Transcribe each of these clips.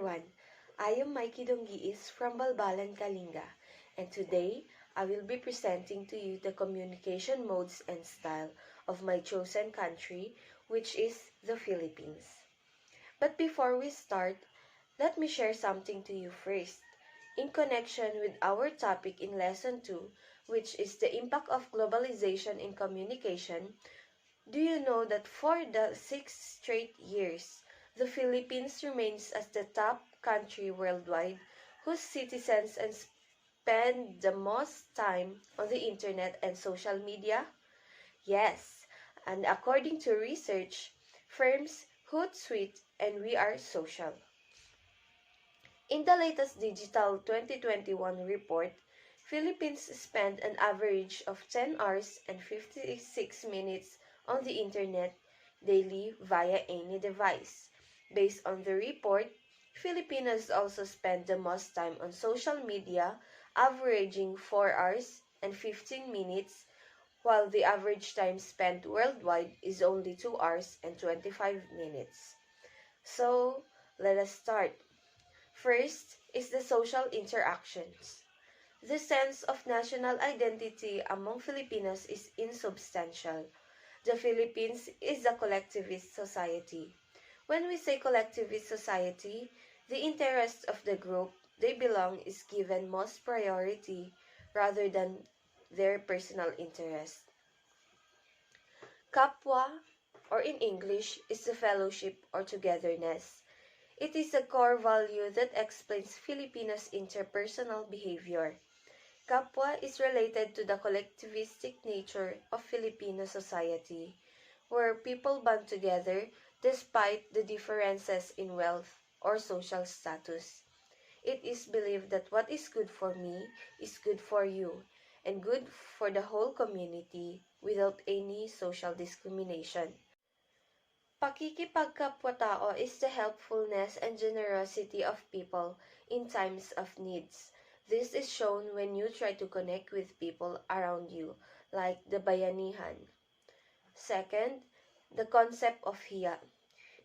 everyone, I am Mikee Dongui-is from Balbalan, Kalinga, and today I will be presenting to you the communication modes and style of my chosen country, which is the Philippines. But before we start, let me share something to you first. In connection with our topic in Lesson 2, which is the impact of globalization in communication, do you know that for the 6 straight years, the Philippines remains as the top country worldwide whose citizens spend the most time on the internet and social media? Yes, and according to research, firms Hootsuite and We Are Social. In the latest Digital 2021 report, Philippines spend an average of 10 hours and 56 minutes on the internet daily via any device. Based on the report, Filipinos also spend the most time on social media, averaging 4 hours and 15 minutes, while the average time spent worldwide is only 2 hours and 25 minutes. So, let us start. First is the social interactions. The sense of national identity among Filipinos is insubstantial. The Philippines is a collectivist society. When we say collectivist society, the interest of the group they belong is given most priority rather than their personal interest. Kapwa, or in English, is the fellowship or togetherness. It is a core value that explains Filipinos' interpersonal behavior. Kapwa is related to the collectivistic nature of Filipino society, where people band together despite the differences in wealth or social status. It is believed that what is good for me is good for you, and good for the whole community without any social discrimination. Pakikipagkapwa-tao is the helpfulness and generosity of people in times of needs. This is shown when you try to connect with people around you, like the bayanihan. Second, the concept of hiya.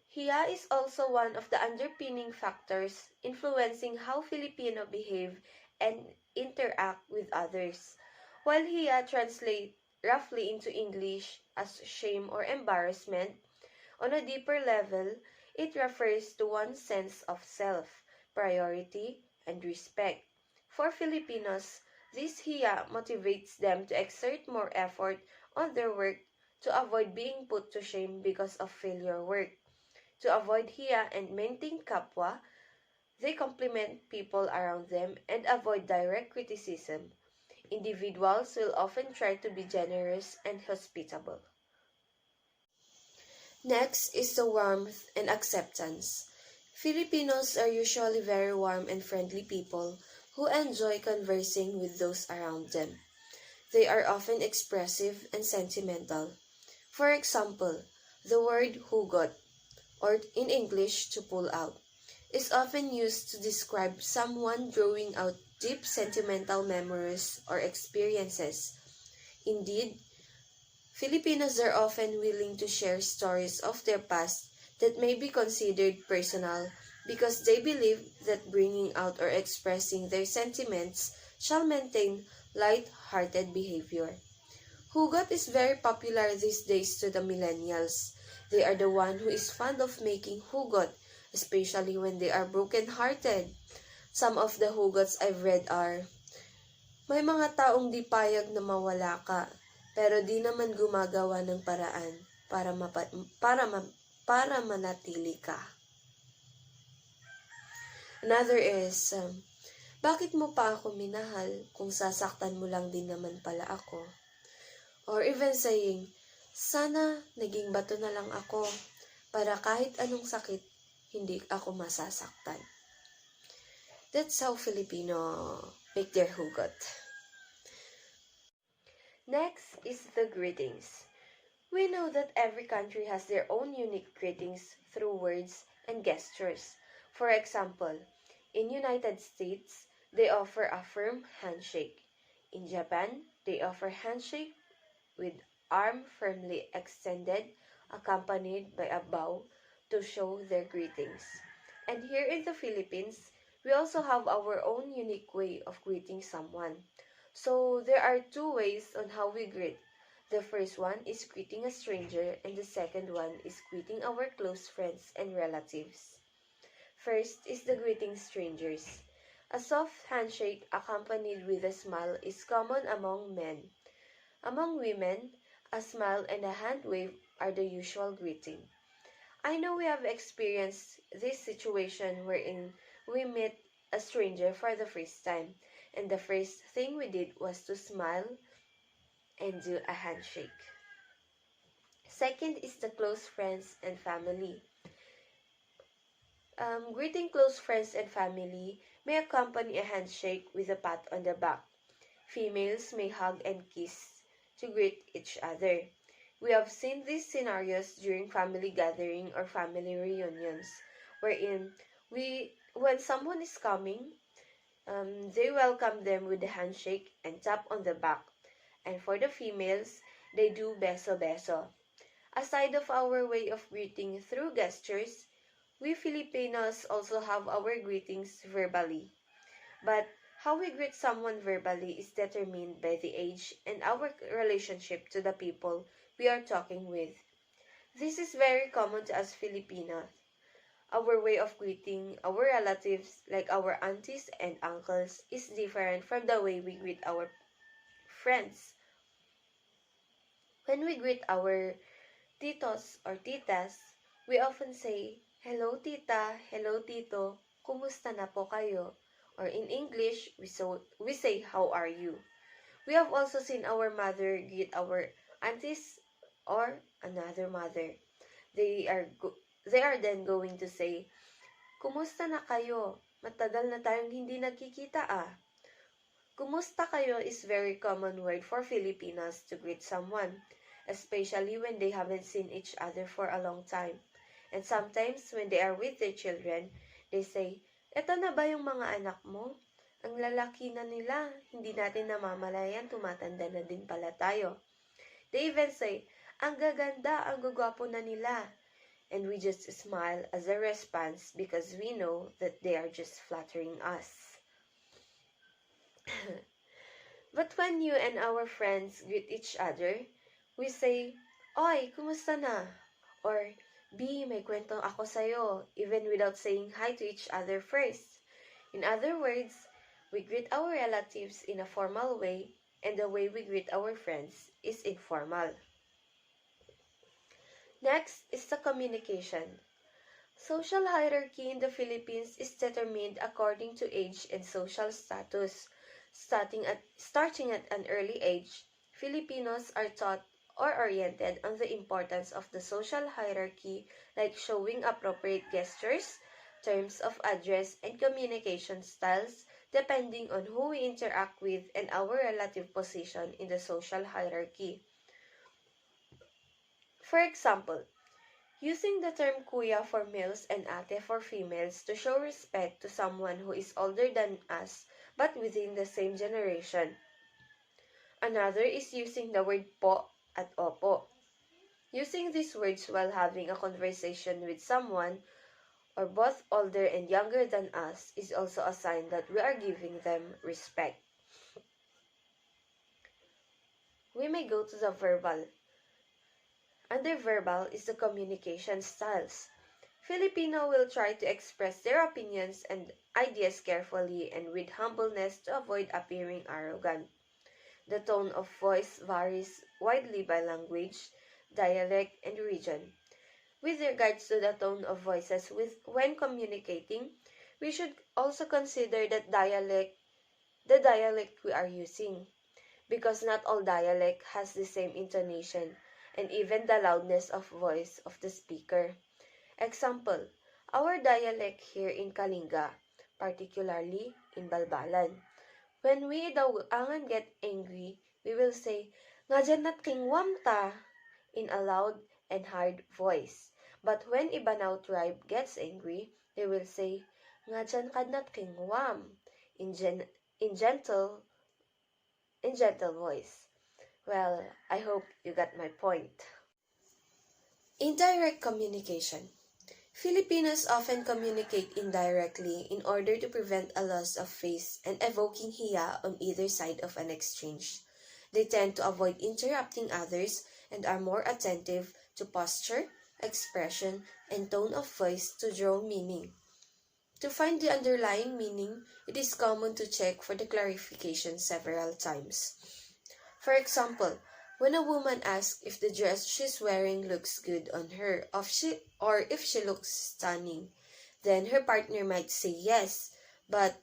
Hiya is also one of the underpinning factors influencing how Filipino behave and interact with others. While hiya translates roughly into English as shame or embarrassment, on a deeper level, it refers to one's sense of self, priority, and respect. For Filipinos, this hiya motivates them to exert more effort on their work to avoid being put to shame because of failure work. To avoid hiya and maintain kapwa, they compliment people around them and avoid direct criticism. Individuals will often try to be generous and hospitable. Next is the warmth and acceptance. Filipinos are usually very warm and friendly people who enjoy conversing with those around them. They are often expressive and sentimental. For example, the word hugot, or in English to pull out, is often used to describe someone drawing out deep sentimental memories or experiences. Indeed, Filipinos are often willing to share stories of their past that may be considered personal because they believe that bringing out or expressing their sentiments shall maintain light-hearted behavior. Hugot is very popular these days to the millennials. They are the one who is fond of making hugot, especially when they are broken-hearted. Some of the hugots I've read are, may mga taong di payag na mawala ka, pero di naman gumagawa ng paraan para manatili ka. Another is, bakit mo pa ako minahal kung sasaktan mo lang din naman pala ako? Or even saying, sana naging bato na lang ako para kahit anong sakit, hindi ako masasaktan. That's how Filipino make their hugot. Next is the greetings. We know that every country has their own unique greetings through words and gestures. For example, in United States, they offer a firm handshake. In Japan, they offer handshake with arm firmly extended, accompanied by a bow to show their greetings. And here in the Philippines, we also have our own unique way of greeting someone. So there are two ways on how we greet. The first one is greeting a stranger, and the second one is greeting our close friends and relatives. First is the greeting strangers. A soft handshake accompanied with a smile is common among men. Among women, a smile and a hand wave are the usual greeting. I know we have experienced this situation wherein we meet a stranger for the first time, and the first thing we did was to smile and do a handshake. Second is the close friends and family. Greeting close friends and family may accompany a handshake with a pat on the back. Females may hug and kiss to greet each other. We have seen these scenarios during family gathering or family reunions, wherein when someone is coming, they welcome them with a handshake and tap on the back. And for the females, they do beso beso. Aside of our way of greeting through gestures, we Filipinos also have our greetings verbally. But how we greet someone verbally is determined by the age and our relationship to the people we are talking with. This is very common to us Filipinos. Our way of greeting our relatives, like our aunties and uncles, is different from the way we greet our friends. When we greet our titos or titas, we often say, "Hello tita, hello tito, kumusta na po kayo?" Or in English, we say, "How are you?" We have also seen our mother greet our aunties or another mother. They are then going to say, "Kumusta na kayo? Matagal na tayong hindi nagkikita ah." Kumusta kayo is very common word for Filipinos to greet someone, especially when they haven't seen each other for a long time. And sometimes when they are with their children, they say, "Eto na ba yung mga anak mo? Ang lalaki na nila, hindi natin namamalayan, tumatanda na din pala tayo." They even say, "Ang gaganda, ang gugwapo na nila." And we just smile as a response because we know that they are just flattering us. But when you and our friends greet each other, we say, "Oy, kumusta na?" Or, "B, may kwento ako sa'yo," even without saying hi to each other first. In other words, we greet our relatives in a formal way, and the way we greet our friends is informal. Next is the communication. Social hierarchy in the Philippines is determined according to age and social status. Starting at an early age, Filipinos are taught or oriented on the importance of the social hierarchy, like showing appropriate gestures, terms of address, and communication styles depending on who we interact with and our relative position in the social hierarchy. For example, using the term kuya for males and ate for females to show respect to someone who is older than us but within the same generation. Another is using the word po at opo. Using these words while having a conversation with someone or both older and younger than us is also a sign that we are giving them respect. We may go to the verbal. Under verbal is the communication styles. Filipino will try to express their opinions and ideas carefully and with humbleness to avoid appearing arrogant. The tone of voice varies widely by language, dialect, and region. With regards to the tone of voices when communicating, we should also consider the dialect we are using, because not all dialect has the same intonation and even the loudness of voice of the speaker. Example, our dialect here in Kalinga, particularly in Balbalan. When we daw angan get angry, we will say, "Nga dyan nat kingwam ta," in a loud and hard voice. But when Ibanao tribe gets angry, they will say, "Nga dyan kad nat kingwam," in, gen- in gentle voice. Well, I hope you got my point. Indirect communication. Filipinos often communicate indirectly in order to prevent a loss of face and evoking hiya on either side of an exchange. They tend to avoid interrupting others and are more attentive to posture, expression, and tone of voice to draw meaning. To find the underlying meaning, it is common to check for the clarification several times. For example, when a woman asks if the dress she's wearing looks good on her or if she looks stunning, then her partner might say yes, but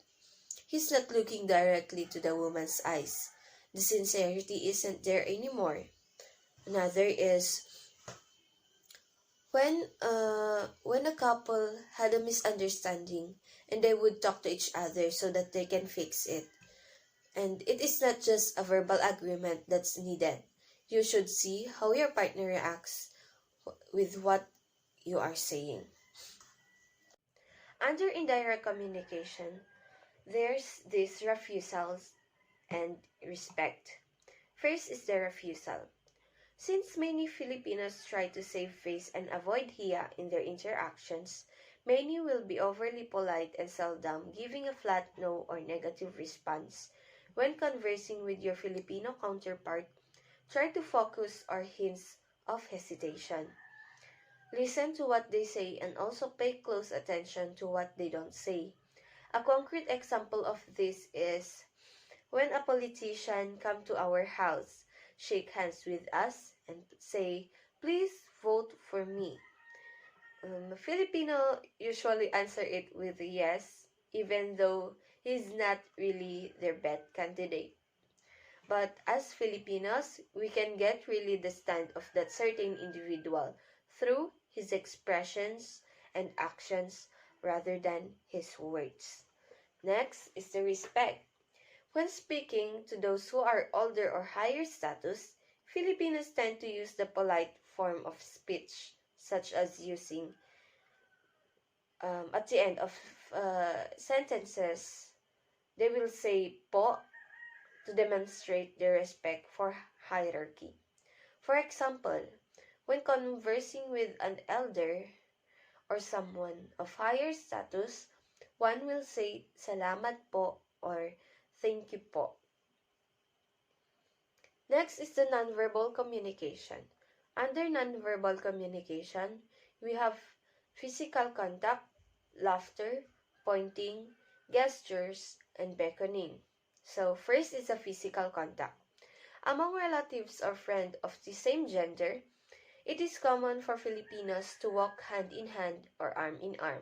he's not looking directly to the woman's eyes. The sincerity isn't there anymore. Another is when a couple had a misunderstanding and they would talk to each other so that they can fix it. And it is not just a verbal agreement that's needed. You should see how your partner reacts with what you are saying. Under indirect communication, there's this refusals and respect. First is the refusal. Since many Filipinos try to save face and avoid hiya in their interactions, many will be overly polite and seldom giving a flat no or negative response. When conversing with your Filipino counterpart, try to focus or hints of hesitation. Listen to what they say and also pay close attention to what they don't say. A concrete example of this is when a politician come to our house, shake hands with us and say, "Please vote for me." Filipino usually answer it with yes, even though he's not really their best candidate. But as Filipinos, we can get really the stand of that certain individual through his expressions and actions rather than his words. Next is the respect. When speaking to those who are older or higher status, Filipinos tend to use the polite form of speech, such as using at the end of sentences, they will say po to demonstrate their respect for hierarchy. For example, when conversing with an elder or someone of higher status, one will say salamat po or thank you po. Next is the nonverbal communication. Under nonverbal communication, we have physical contact, laughter, pointing, gestures, and beckoning. So first is the physical contact. Among relatives or friends of the same gender, it is common for Filipinos to walk hand in hand or arm in arm.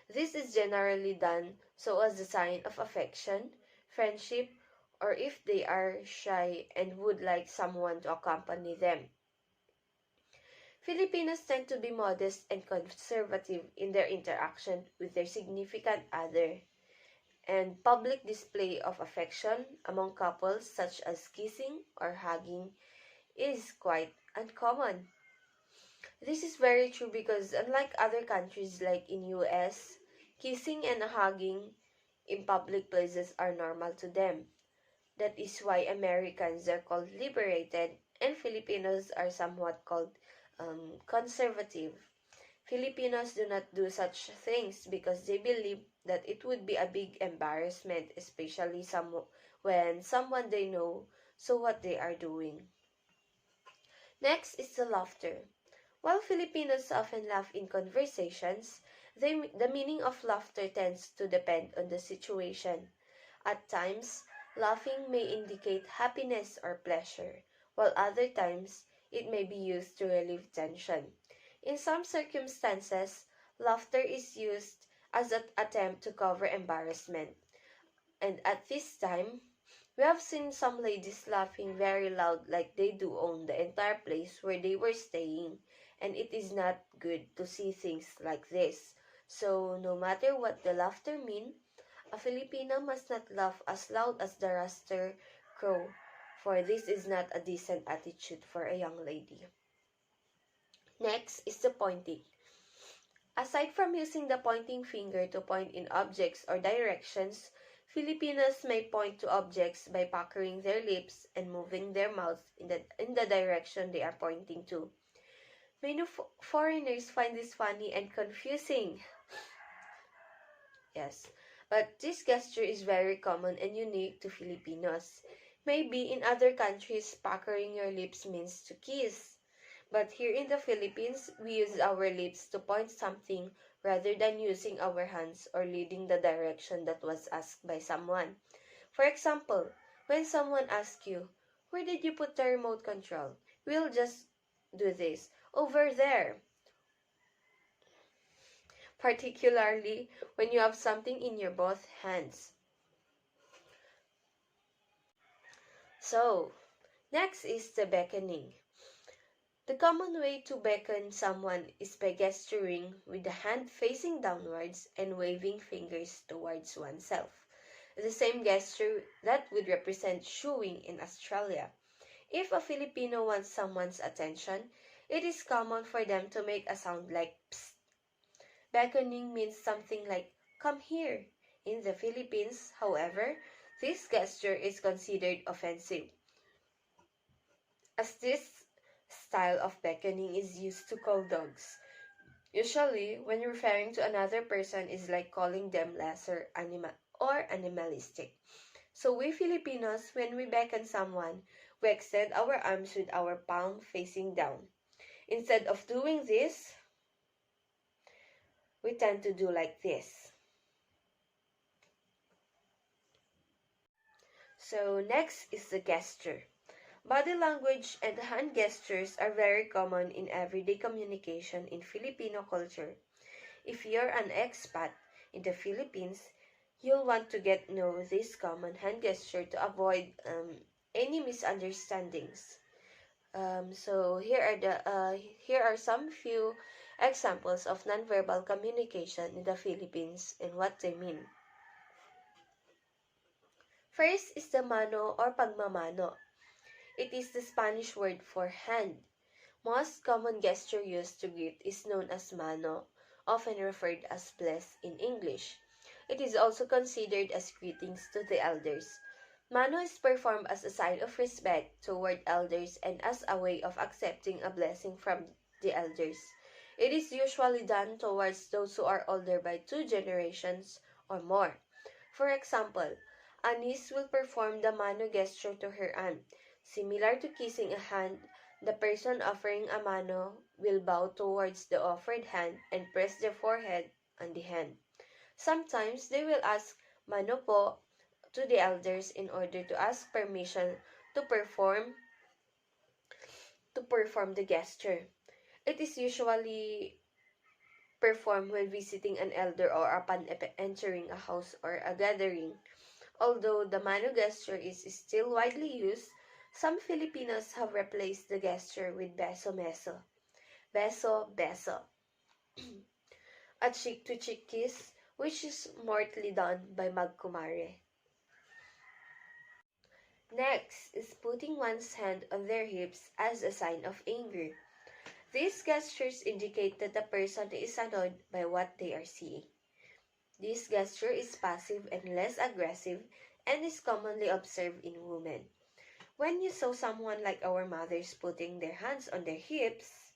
This is generally done so as a sign of affection, friendship, or if they are shy and would like someone to accompany them. Filipinos tend to be modest and conservative in their interaction with their significant other, and public display of affection among couples such as kissing or hugging is quite uncommon. This is very true because unlike other countries like in US, kissing and hugging in public places are normal to them. That is why Americans are called liberated and Filipinos are somewhat called conservative. Filipinos do not do such things because they believe that it would be a big embarrassment, especially when someone they know so what they are doing. Next is the laughter. While Filipinos often laugh in conversations, the meaning of laughter tends to depend on the situation. At times, laughing may indicate happiness or pleasure, while other times it may be used to relieve tension. In some circumstances, laughter is used as an attempt to cover embarrassment. And at this time, we have seen some ladies laughing very loud like they do own the entire place where they were staying, and it is not good to see things like this. So, no matter what the laughter mean, a Filipino must not laugh as loud as the rooster crow, for this is not a decent attitude for a young lady. Next is the pointing. Aside from using the pointing finger to point in objects or directions, Filipinos may point to objects by puckering their lips and moving their mouth in the direction they are pointing to. Many foreigners find this funny and confusing. Yes, but this gesture is very common and unique to Filipinos. Maybe in other countries, puckering your lips means to kiss. But here in the Philippines, we use our lips to point something rather than using our hands or leading the direction that was asked by someone. For example, when someone asks you, "Where did you put the remote control?" We'll just do this. "Over there." Particularly when you have something in your both hands. So, next is the beckoning. The common way to beckon someone is by gesturing with the hand facing downwards and waving fingers towards oneself. The same gesture that would represent shooing in Australia. If a Filipino wants someone's attention, it is common for them to make a sound like psst. Beckoning means something like "come here." In the Philippines, however, this gesture is considered offensive, as this style of beckoning is used to call dogs. Usually, when referring to another person is like calling them lesser animal or animalistic. So we Filipinos, when we beckon someone, we extend our arms with our palm facing down. Instead of doing this, we tend to do like this. So next is the gesture. Body language and hand gestures are very common in everyday communication in Filipino culture. If you're an expat in the Philippines, you'll want to get know this common hand gesture to avoid any misunderstandings. So here are some few examples of nonverbal communication in the Philippines and what they mean. First is the mano or pagmamano. It is the Spanish word for hand. Most common gesture used to greet is known as mano, often referred as bless in English. It is also considered as greetings to the elders. Mano is performed as a sign of respect toward elders and as a way of accepting a blessing from the elders. It is usually done towards those who are older by 2 generations or more. For example, a niece will perform the mano gesture to her aunt. Similar to kissing a hand, the person offering a mano will bow towards the offered hand and press their forehead on the hand. Sometimes they will ask "mano po" to the elders in order to ask permission to perform the gesture. It is usually performed when visiting an elder or upon entering a house or a gathering. Although the mano gesture is still widely used, some Filipinos have replaced the gesture with beso meso. Beso, beso. A cheek-to-cheek kiss, which is mortally done by magkumare. Next is putting one's hand on their hips as a sign of anger. These gestures indicate that the person is annoyed by what they are seeing. This gesture is passive and less aggressive and is commonly observed in women. When you saw someone like our mothers putting their hands on their hips,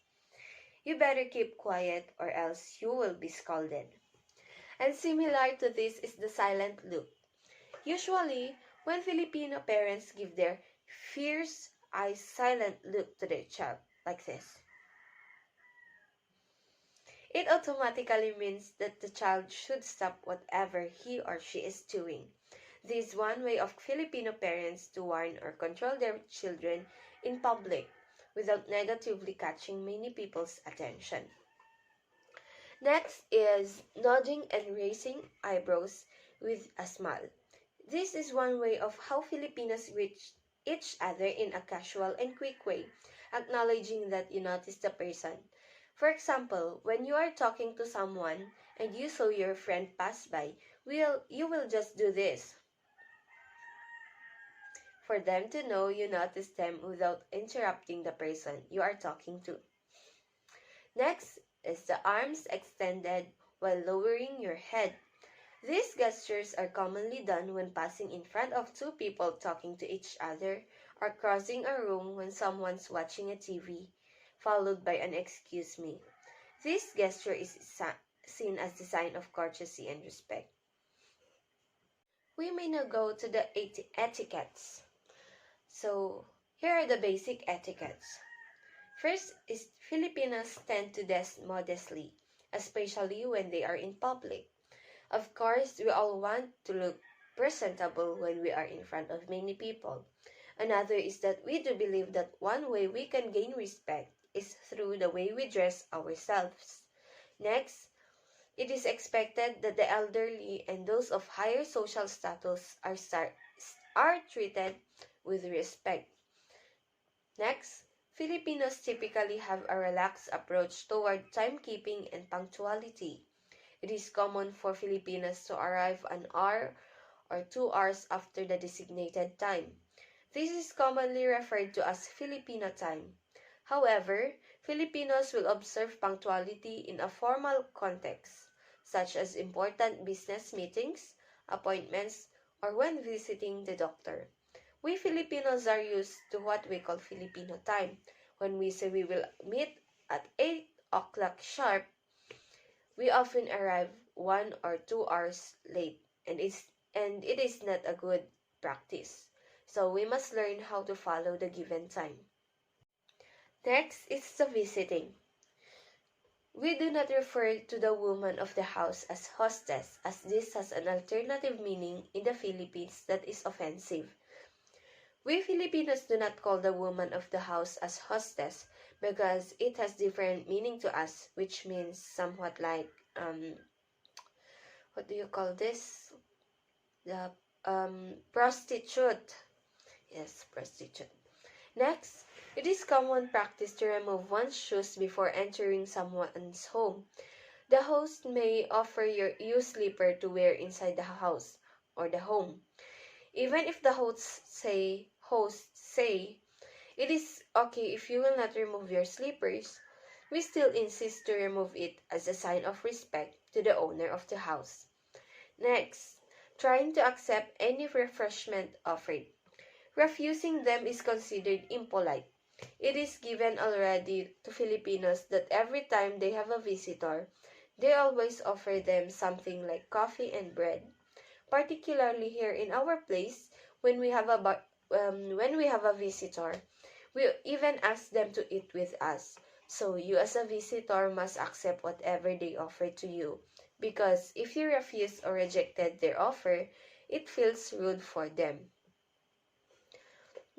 you better keep quiet or else you will be scolded. And similar to this is the silent look. Usually, when Filipino parents give their fierce eyes silent look to their child, like this, it automatically means that the child should stop whatever he or she is doing. This is one way of Filipino parents to warn or control their children in public without negatively catching many people's attention. Next is nodding and raising eyebrows with a smile. This is one way of how Filipinos greet each other in a casual and quick way, acknowledging that you notice the person. For example, when you are talking to someone and you saw your friend pass by, you will just do this for them to know you notice them without interrupting the person you are talking to. Next is the arms extended while lowering your head. These gestures are commonly done when passing in front of two people talking to each other or crossing a room when someone's watching a TV. followed by an excuse me. This gesture is seen as the sign of courtesy and respect. We may now go to the etiquettes. So, here are the basic etiquettes. First is Filipinos tend to dress modestly, especially when they are in public. Of course, we all want to look presentable when we are in front of many people. Another is that we do believe that one way we can gain respect is through the way we dress ourselves. Next, it is expected that the elderly and those of higher social status are treated with respect. Next, Filipinos typically have a relaxed approach toward timekeeping and punctuality. It is common for Filipinos to arrive an hour or 2 hours after the designated time. This is commonly referred to as Filipino time. However, Filipinos will observe punctuality in a formal context, such as important business meetings, appointments, or when visiting the doctor. We Filipinos are used to what we call Filipino time. When we say we will meet at 8 o'clock sharp, we often arrive 1 or 2 hours late, and it is not a good practice. So we must learn how to follow the given time. Next is the visiting. We do not refer to the woman of the house as hostess, as this has an alternative meaning in the Philippines that is offensive. We Filipinos do not call the woman of the house as hostess because it has different meaning to us, which means somewhat like, what do you call this? The prostitute. Yes, prostitute. Next, it is common practice to remove one's shoes before entering someone's home. The host may offer you slipper to wear inside the house or the home. Even if the hosts say it is okay if you will not remove your slippers, we still insist to remove it as a sign of respect to the owner of the house. Next, trying to accept any refreshment offered. Refusing them is considered impolite. It is given already to Filipinos that every time they have a visitor, they always offer them something like coffee and bread. Particularly here in our place, when we have a visitor, we even ask them to eat with us. So you as a visitor must accept whatever they offer to you, because if you refuse or rejected their offer, it feels rude for them.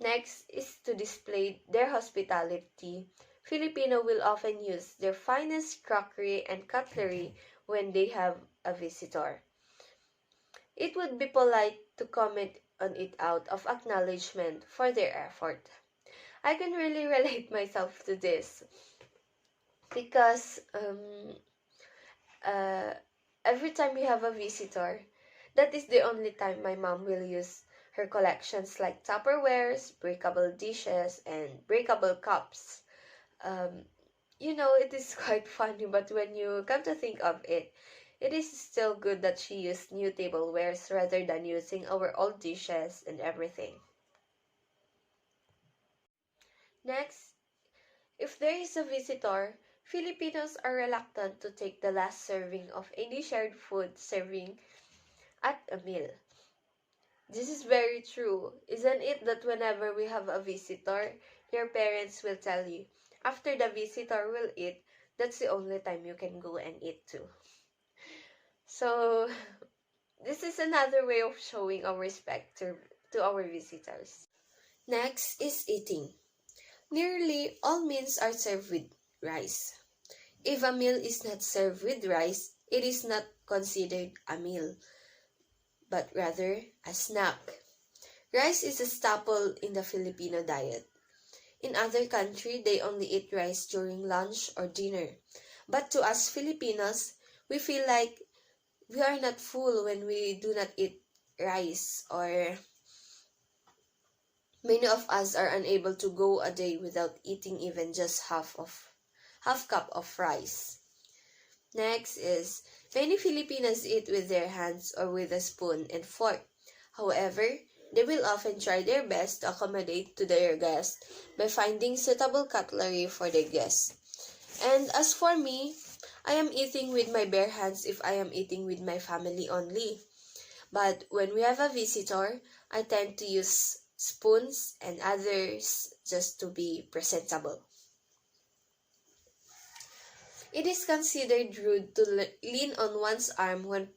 Next is to display their hospitality. Filipino will often use their finest crockery and cutlery when they have a visitor. It would be polite to comment on it out of acknowledgement for their effort. I can really relate myself to this because every time we have a visitor, that is the only time my mom will use her collections like Tupperwares, breakable dishes, and breakable cups. It is quite funny, but when you come to think of it, it is still good that she used new tablewares rather than using our old dishes and everything. Next, if there is a visitor, Filipinos are reluctant to take the last serving of any shared food serving at a meal. This is very true. Isn't it that whenever we have a visitor, your parents will tell you, after the visitor will eat, that's the only time you can go and eat too. So, this is another way of showing our respect to our visitors. Next is eating. Nearly all meals are served with rice. If a meal is not served with rice, it is not considered a meal, but rather a snack. Rice is a staple in the Filipino diet. In other countries, they only eat rice during lunch or dinner. But to us Filipinos, we feel like we are not full when we do not eat rice, or many of us are unable to go a day without eating even just half cup of rice. Next is, many Filipinos eat with their hands or with a spoon and fork. However, They will often try their best to accommodate to their guests by finding suitable cutlery for their guests. And as for me, I am eating with my bare hands if I am eating with my family only. But when we have a visitor, I tend to use spoons and others just to be presentable. It is considered rude to lean on one's arm when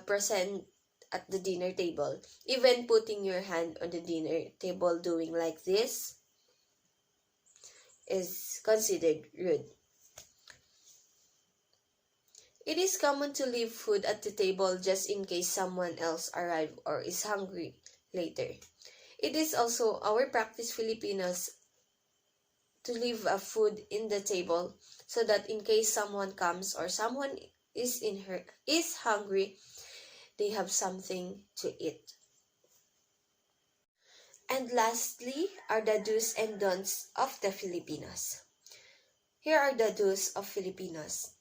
present at the dinner table. Even putting your hand on the dinner table doing like this is considered rude. It is common to leave food at the table just in case someone else arrives or is hungry later. It is also our practice Filipinos to leave a food in the table so that in case someone comes or someone is hungry, they have something to eat. And lastly are the do's and don'ts of the Filipinos. Here are the do's of Filipinos.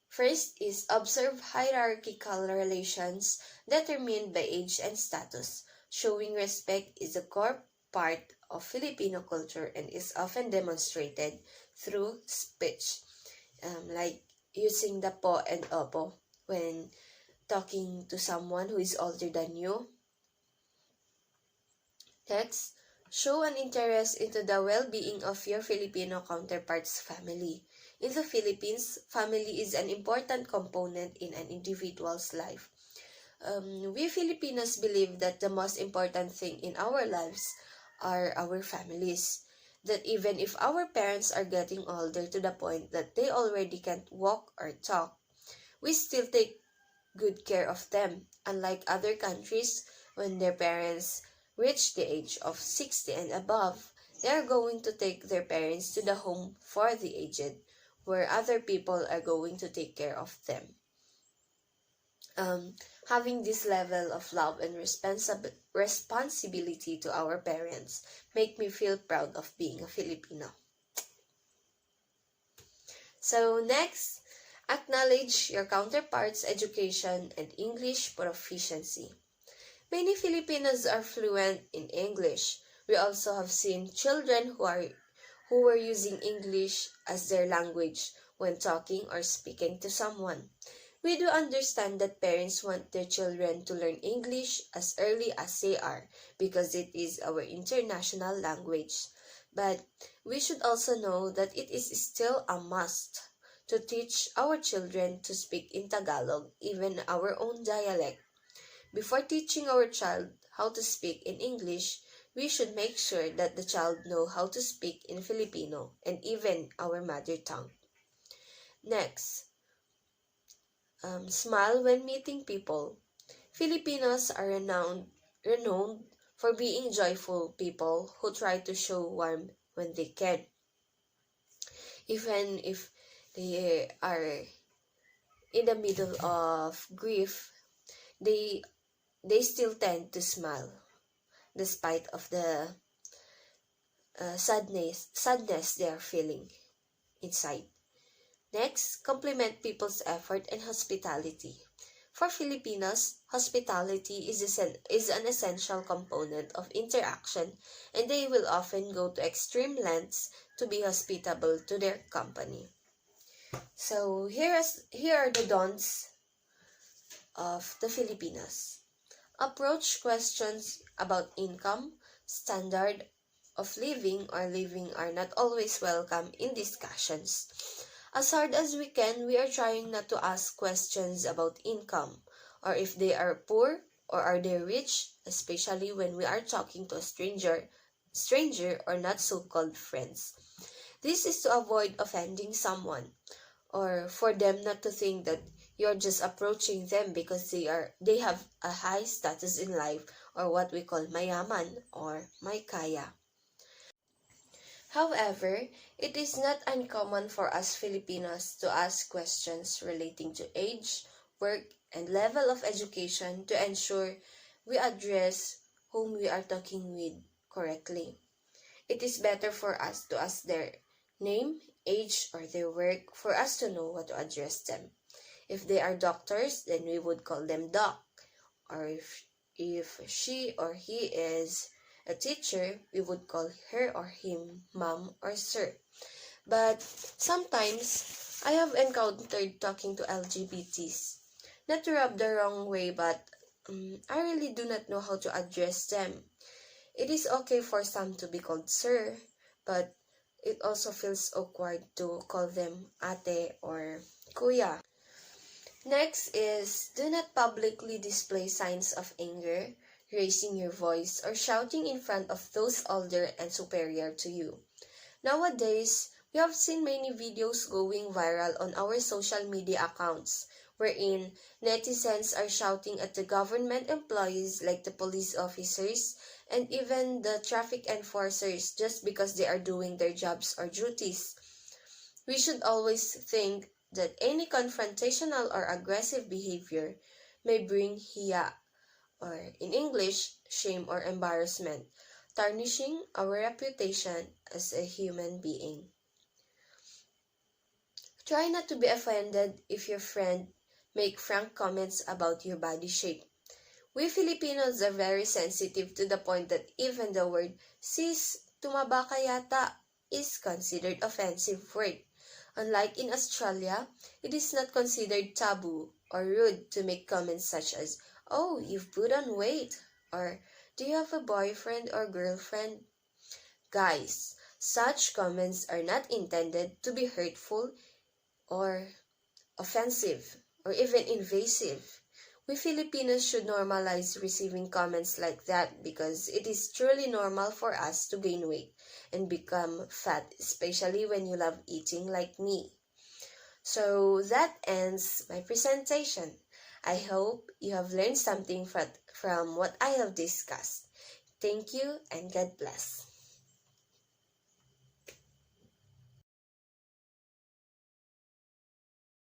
First is observe hierarchical relations determined by age and status. Showing respect is a core part of Filipino culture and is often demonstrated through speech, like using the po and opo when talking to someone who is older than you. Next, show an interest into the well-being of your Filipino counterpart's family. In the Philippines, family is an important component in an individual's life. We Filipinos believe that the most important thing in our lives are our families. That even if our parents are getting older to the point that they already can't walk or talk, we still take good care of them. Unlike other countries, when their parents reach the age of 60 and above, they are going to take their parents to the home for the aged, where other people are going to take care of them. Having this level of love and responsibility to our parents make me feel proud of being a Filipino. So next, acknowledge your counterpart's education and English proficiency. Many Filipinos are fluent in English. We also have seen children who were using English as their language when talking or speaking to someone. We do understand that parents want their children to learn English as early as they are because it is our international language. But we should also know that it is still a must to teach our children to speak in Tagalog, even our own dialect. Before teaching our child how to speak in English, we should make sure that the child know how to speak in Filipino and even our mother tongue. Next, smile when meeting people. Filipinos are renowned for being joyful people who try to show warmth when they can. Even if they are in the middle of grief, they still tend to smile despite of the sadness they are feeling inside. Next, compliment people's effort and hospitality. For Filipinos, hospitality is an essential component of interaction, and they will often go to extreme lengths to be hospitable to their company. So here are the don'ts of the Filipinos. Approach questions about income, standard of living, or living are not always welcome in discussions. As hard as we can, we are trying not to ask questions about income, or if they are poor or are they rich, especially when we are talking to a stranger or not so-called friends. This is to avoid offending someone, or for them not to think that you're just approaching them because they have a high status in life, or what we call mayaman or may kaya. However, it is not uncommon for us Filipinos to ask questions relating to age, work, and level of education to ensure we address whom we are talking with correctly. It is better for us to ask their name, age, or their work for us to know what to address them. If they are doctors, then we would call them doc. Or If she or he is a teacher, we would call her or him ma'am or sir. But sometimes I have encountered talking to LGBTs. Not to rub the wrong way, but I really do not know how to address them. It is okay for some to be called sir, but it also feels awkward to call them ate or kuya. Next is do not publicly display signs of anger, raising your voice, or shouting in front of those older and superior to you. Nowadays, we have seen many videos going viral on our social media accounts wherein netizens are shouting at the government employees like the police officers and even the traffic enforcers just because they are doing their jobs or duties. We should always think that any confrontational or aggressive behavior may bring hiya, or in English, shame or embarrassment, tarnishing our reputation as a human being. Try not to be offended if your friend make frank comments about your body shape. We Filipinos are very sensitive to the point that even the word sis, tumaba ka yata is considered offensive word. Unlike in Australia, it is not considered taboo or rude to make comments such as, "Oh, you've put on weight," or "Do you have a boyfriend or girlfriend?" Guys, such comments are not intended to be hurtful or offensive or even invasive. We Filipinos should normalize receiving comments like that because it is truly normal for us to gain weight and become fat, especially when you love eating like me. So that ends my presentation. I hope you have learned something from what I have discussed. Thank you and God bless.